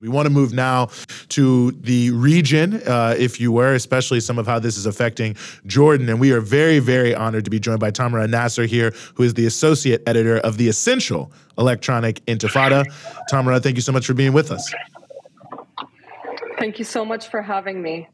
We want to move now to the region, if you were, especially some of how this is affecting Jordan. And we are very, very honored to be joined by Tamara Nassar here, who is the associate editor of the essential Electronic Intifada. Tamara, thank you so much for being with us. Thank you so much for having me.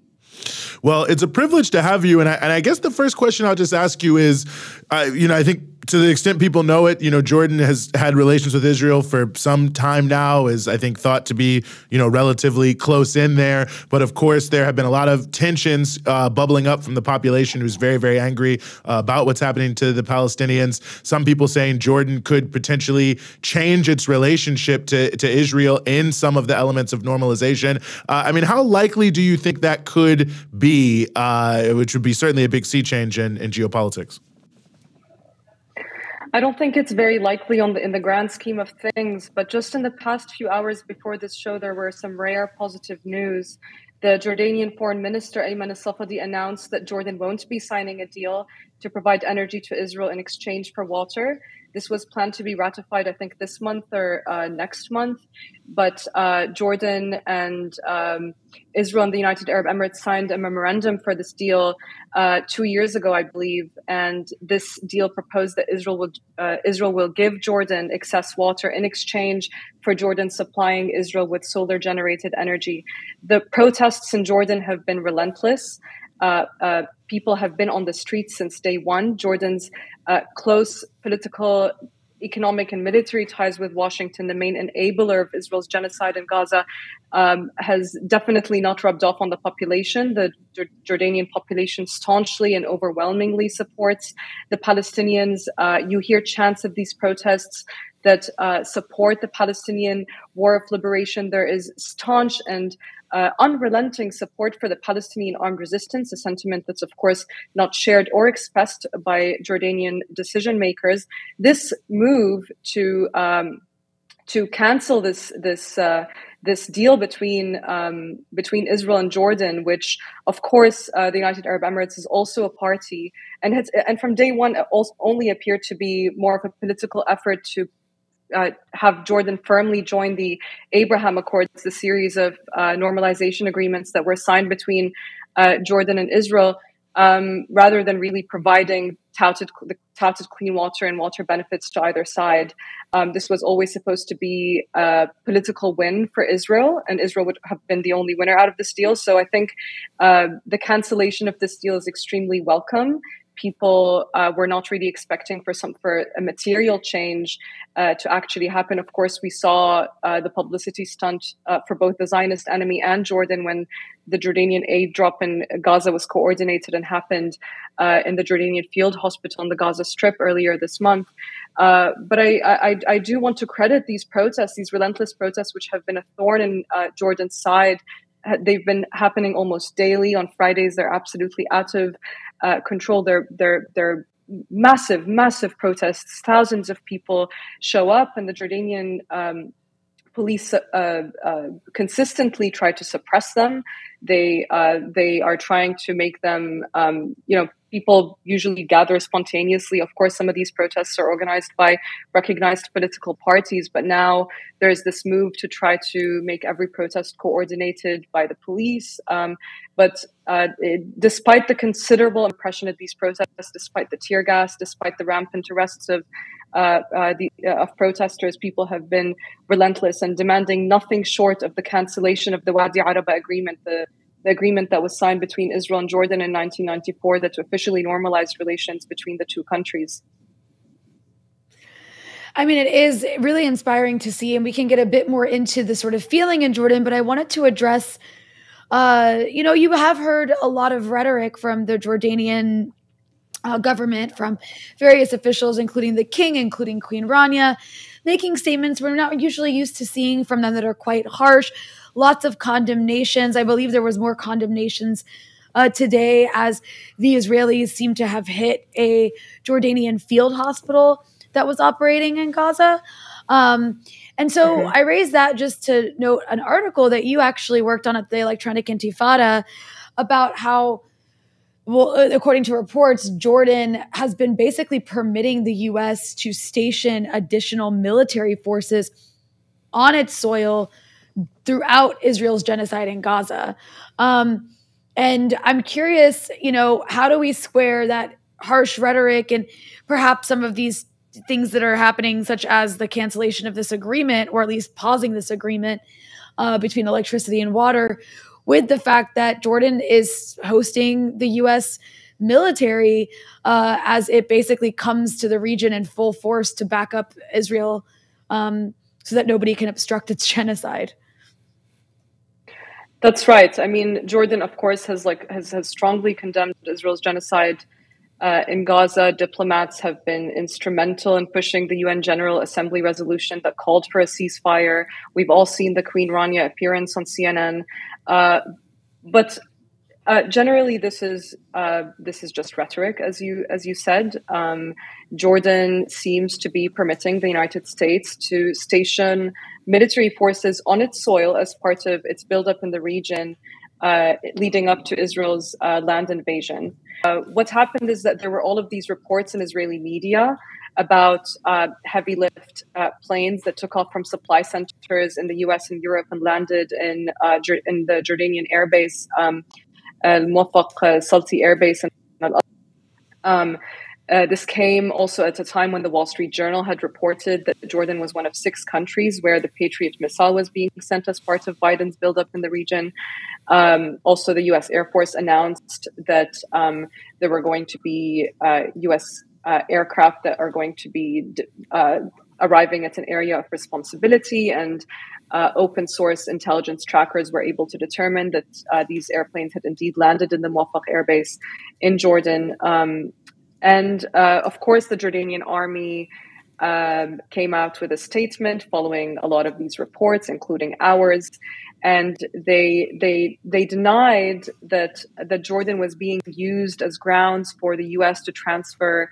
Well, it's a privilege to have you. And I guess the first question I'll just ask you is, I think to the extent people know it, Jordan has had relations with Israel for some time now, is I think thought to be, relatively close in there. But of course, there have been a lot of tensions bubbling up from the population who's very, very angry about what's happening to the Palestinians. Some people saying Jordan could potentially change its relationship to Israel in some of the elements of normalization. How likely do you think that could be, which would be certainly a big sea change in geopolitics? I don't think it's very likely in the grand scheme of things, but just in the past few hours before this show, there were some rare positive news. The Jordanian foreign minister, Ayman al-Safadi, announced that Jordan won't be signing a deal to provide energy to Israel in exchange for water. This was planned to be ratified, I think, this month or next month. But Jordan and Israel and the United Arab Emirates signed a memorandum for this deal 2 years ago, I believe. And this deal proposed that Israel will give Jordan excess water in exchange for Jordan supplying Israel with solar-generated energy. The protests in Jordan have been relentless. People have been on the streets since day one. Jordan's close political, economic, and military ties with Washington, the main enabler of Israel's genocide in Gaza, has definitely not rubbed off on the population. The Jordanian population staunchly and overwhelmingly supports the Palestinians. You hear chants of these protests that support the Palestinian war of liberation. There is staunch and unrelenting support for the Palestinian armed resistance, a sentiment that's, of course, not shared or expressed by Jordanian decision makers. This move to cancel this deal between Israel and Jordan, which, of course, the United Arab Emirates is also a party, and from day one only appeared to be more of a political effort to have Jordan firmly join the Abraham Accords, the series of normalization agreements that were signed between Jordan and Israel, rather than really providing the touted clean water and water benefits to either side. This was always supposed to be a political win for Israel, and Israel would have been the only winner out of this deal. So I think the cancellation of this deal is extremely welcome. People were not really expecting for a material change to actually happen. Of course, we saw the publicity stunt for both the Zionist enemy and Jordan when the Jordanian aid drop in Gaza was coordinated and happened in the Jordanian field hospital on the Gaza Strip earlier this month. But I do want to credit these protests, these relentless protests, which have been a thorn in Jordan's side. They've been happening almost daily. On Fridays, they're absolutely out of control. They're massive protests. Thousands of people show up, and the Jordanian police consistently try to suppress them. They are trying to make them, people usually gather spontaneously. Of course, some of these protests are organized by recognized political parties, but now there's this move to try to make every protest coordinated by the police. But despite the considerable impression of these protests, despite the tear gas, despite the rampant arrests of protesters, people have been relentless and demanding nothing short of the cancellation of the Wadi Araba agreement, the agreement that was signed between Israel and Jordan in 1994 that officially normalized relations between the two countries. It is really inspiring to see, and we can get a bit more into the sort of feeling in Jordan, but I wanted to address, you have heard a lot of rhetoric from the Jordanian government, from various officials, including the king, including Queen Rania, making statements we're not usually used to seeing from them that are quite harsh. Lots of condemnations. I believe there was more condemnations today as the Israelis seem to have hit a Jordanian field hospital that was operating in Gaza. And so I raised that just to note an article that you actually worked on at the Electronic Intifada about how, well, according to reports, Jordan has been basically permitting the U.S. to station additional military forces on its soil throughout Israel's genocide in Gaza. And I'm curious, how do we square that harsh rhetoric and perhaps some of these things that are happening, such as the cancellation of this agreement, or at least pausing this agreement between electricity and water, with the fact that Jordan is hosting the U.S. military as it basically comes to the region in full force to back up Israel so that nobody can obstruct its genocide. That's right. I mean, Jordan, of course, has strongly condemned Israel's genocide in Gaza. Diplomats have been instrumental in pushing the UN General Assembly resolution that called for a ceasefire. We've all seen the Queen Rania appearance on CNN, but generally, this is just rhetoric, as you said. Jordan seems to be permitting the United States to station military forces on its soil as part of its buildup in the region, leading up to Israel's land invasion. What happened is that there were all of these reports in Israeli media about heavy lift planes that took off from supply centers in the U.S. and Europe and landed in the Jordanian airbase. Al-Muwaffaq Salti Air Base. This came also at a time when the Wall Street Journal had reported that Jordan was one of 6 countries where the Patriot missile was being sent as part of Biden's buildup in the region. Also, the U.S. Air Force announced that there were going to be U.S. Aircraft that are going to be arriving at an area of responsibility, and open source intelligence trackers were able to determine that these airplanes had indeed landed in the Muwaffaq Air Base in Jordan. And of course, the Jordanian army came out with a statement following a lot of these reports, including ours, and they denied that Jordan was being used as grounds for the U.S. to transfer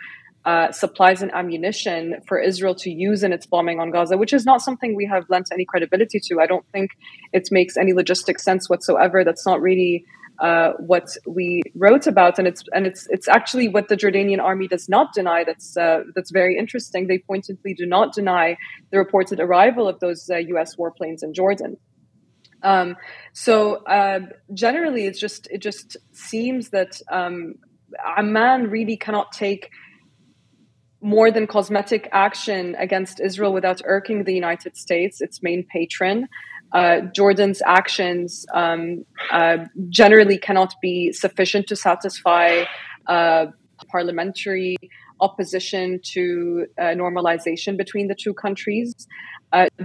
supplies and ammunition for Israel to use in its bombing on Gaza, which is not something we have lent any credibility to. I don't think it makes any logistic sense whatsoever. That's not really what we wrote about, and it's actually what the Jordanian army does not deny. That's very interesting. They pointedly do not deny the reported arrival of those U.S. warplanes in Jordan. So generally, it just seems that Amman really cannot take more than cosmetic action against Israel without irking the United States, its main patron. Jordan's actions generally cannot be sufficient to satisfy parliamentary opposition to normalization between the two countries.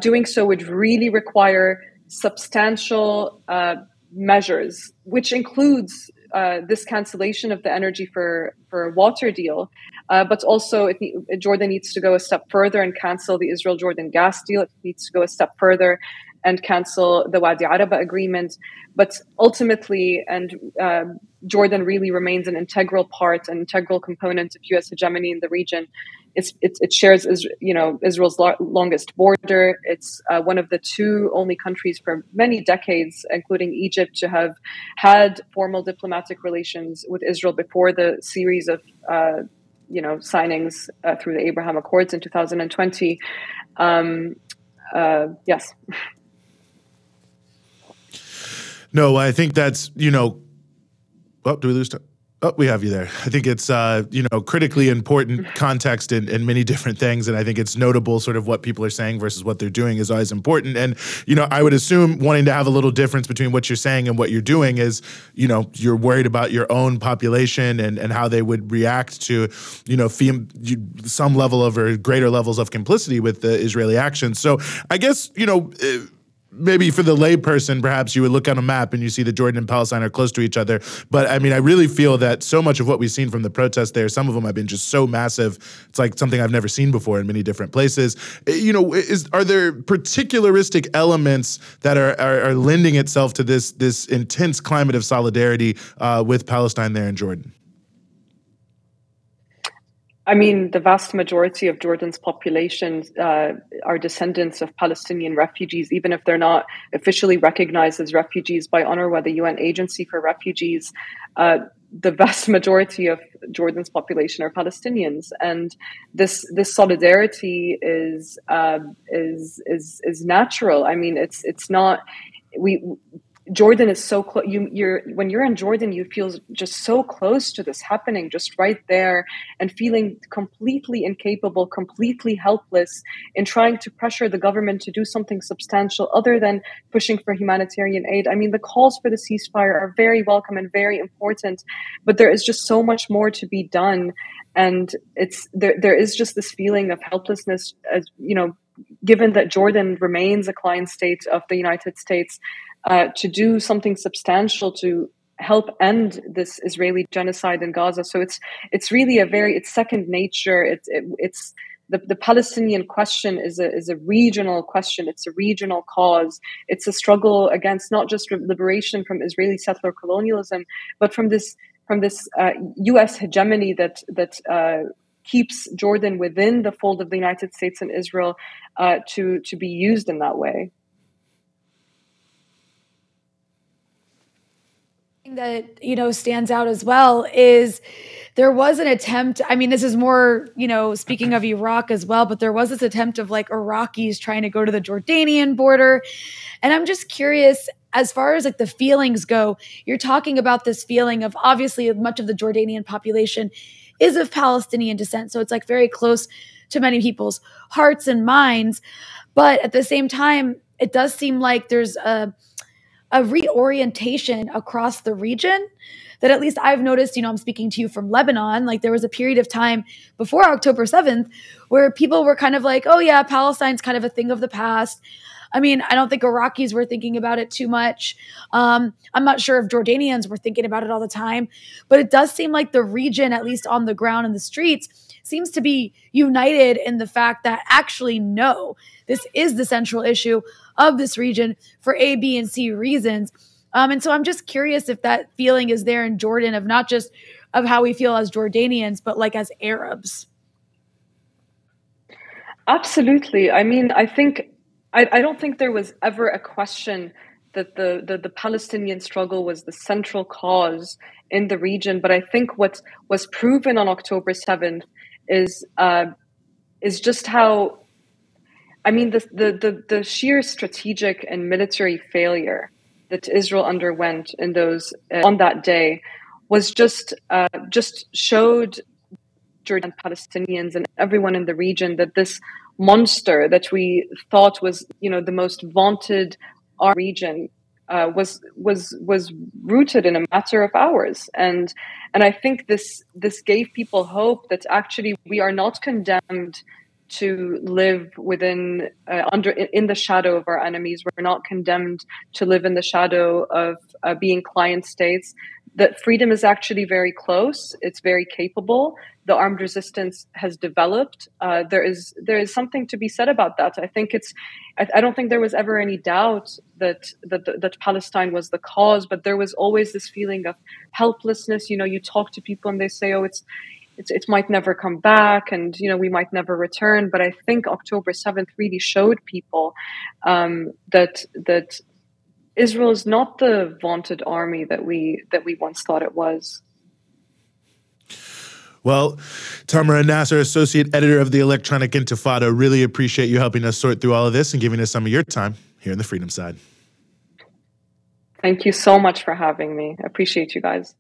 Doing so would really require substantial measures, which includes this cancellation of the energy for water deal, but also Jordan needs to go a step further and cancel the Israel-Jordan gas deal. It needs to go a step further and cancel the Wadi Araba agreement. But ultimately, Jordan really remains an integral component of U.S. hegemony in the region. It shares Israel's longest border. It's one of the 2 only countries for many decades, including Egypt, to have had formal diplomatic relations with Israel before the series of signings through the Abraham Accords in 2020. Yes. No, I think that's, do we lose time? Oh, we have you there. I think it's, critically important context in many different things. And I think it's notable sort of what people are saying versus what they're doing is always important. And, I would assume wanting to have a little difference between what you're saying and what you're doing is, you're worried about your own population and how they would react to, some level of or greater levels of complicity with the Israeli actions. So I guess, maybe for the layperson, perhaps you would look on a map and you see that Jordan and Palestine are close to each other. But I mean, I really feel that so much of what we've seen from the protests there, some of them have been just so massive. It's like something I've never seen before in many different places. Are there particularistic elements that are lending itself to this intense climate of solidarity with Palestine there in Jordan? I mean, the vast majority of Jordan's population are descendants of Palestinian refugees, even if they're not officially recognized as refugees by UNRWA, the UN Agency for Refugees. The vast majority of Jordan's population are Palestinians, and this solidarity is natural. I mean, it's not Jordan is so close. When you're in Jordan, you feel just so close to this happening, just right there, and feeling completely incapable, completely helpless in trying to pressure the government to do something substantial other than pushing for humanitarian aid. I mean, the calls for the ceasefire are very welcome and very important, but there is just so much more to be done, and there is just this feeling of helplessness, as you know, given that Jordan remains a client state of the United States. To do something substantial to help end this Israeli genocide in Gaza. So it's really it's second nature. It's the Palestinian question is a regional question. It's a regional cause. It's a struggle against not just liberation from Israeli settler colonialism, but from this U.S. hegemony that keeps Jordan within the fold of the United States and Israel to be used in that way. That stands out as well is there was an attempt. I mean, this is more speaking of Iraq as well, but there was this attempt of like Iraqis trying to go to the Jordanian border, and I'm just curious, as far as like the feelings go, you're talking about this feeling of, obviously much of the Jordanian population is of Palestinian descent, so it's like very close to many people's hearts and minds, but at the same time it does seem like there's a reorientation across the region that at least I've noticed. I'm speaking to you from Lebanon. Like, there was a period of time before October 7th where people were kind of like, oh yeah, Palestine's kind of a thing of the past. I mean, I don't think Iraqis were thinking about it too much. I'm not sure if Jordanians were thinking about it all the time, but it does seem like the region, at least on the ground in the streets, seems to be united in the fact that actually, no, this is the central issue of this region for A, B, and C reasons. And so I'm just curious if that feeling is there in Jordan, of not just of how we feel as Jordanians, but like as Arabs. Absolutely. I mean, I don't think there was ever a question that the Palestinian struggle was the central cause in the region. But I think what was proven on October 7th is just how, I mean, the sheer strategic and military failure that Israel underwent in those on that day was just showed Jordan Palestinians and everyone in the region that this monster that we thought was the most vaunted our region was rooted in a matter of hours, and I think this gave people hope that actually we are not condemned to live within in the shadow of our enemies. We're not condemned to live in the shadow of being client states. That freedom is actually very close. It's very capable. The armed resistance has developed. There is something to be said about that. I think I don't think there was ever any doubt that Palestine was the cause, but there was always this feeling of helplessness. You talk to people and they say, "Oh, it might never come back, and we might never return." But I think October 7th really showed people that Israel is not the vaunted army that we once thought it was. Well, Tamara Nassar, Associate Editor of the Electronic Intifada, really appreciate you helping us sort through all of this and giving us some of your time here on the Freedom Side. Thank you so much for having me. I appreciate you guys.